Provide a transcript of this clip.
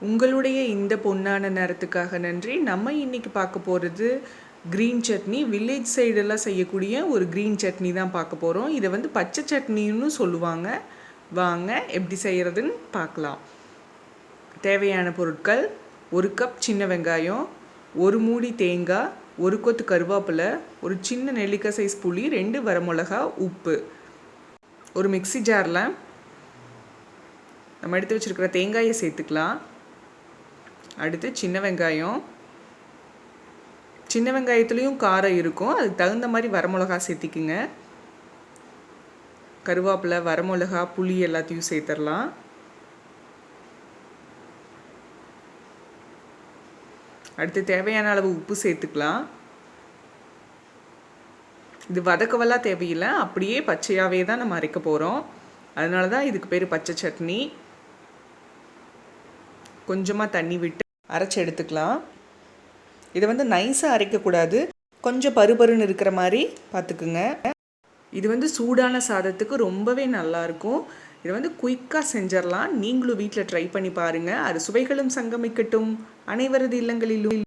உங்களுடைய இந்த பொன்னான நேரத்துக்காக நன்றி. நம்ம இன்னைக்கு பார்க்க போகிறது க்ரீன் சட்னி. வில்லேஜ் சைடெல்லாம் செய்யக்கூடிய ஒரு க்ரீன் சட்னி தான் பார்க்க போகிறோம். இதை வந்து பச்சை சட்னின்னு சொல்லுவாங்க. வாங்க எப்படி செய்கிறதுன்னு பார்க்கலாம். தேவையான பொருட்கள்: 1 கப் சின்ன வெங்காயம், 1 மூடி தேங்காய், 1 கொத்து கருவேப்பிலை, ஒரு சின்ன நெல்லிக்காய் சைஸ் புளி, 2 வரமிளகா, உப்பு. ஒரு மிக்ஸி ஜாரில் நம்ம எடுத்து வச்சுருக்கிற தேங்காயை சேர்த்துக்கலாம். அடுத்து சின்ன வெங்காயத்துலேயும் காரம் இருக்கும், அதுக்கு தகுந்த மாதிரி வரமிளகா சேர்த்திக்குங்க. கருவேப்பிலை, வரமிளகா, புளி எல்லாத்தையும் சேர்த்துடலாம். அடுத்து தேவையான அளவு உப்பு சேர்த்துக்கலாம். இது வதக்கவெல்லாம் தேவையில்லை, அப்படியே பச்சையாகவே தான் நம்ம அரைக்க போகிறோம். அதனால தான் இதுக்கு பேர் பச்சை சட்னி. கொஞ்சமாக தண்ணி விட்டு அரைச்சி எடுத்துக்கலாம். இதை வந்து நைஸாக அரைக்கக்கூடாது, கொஞ்சம் பருபருன்னு இருக்கிற மாதிரி பார்த்துக்குங்க. இது வந்து சூடான சாதத்துக்கு ரொம்பவே நல்லாயிருக்கும். இதை வந்து குயிக்காக செஞ்சிடலாம். நீங்களும் வீட்டில் ட்ரை பண்ணி பாருங்கள். அது சுவைகளும் சங்கமிக்கட்டும். அனைவரது இல்லங்களிலும்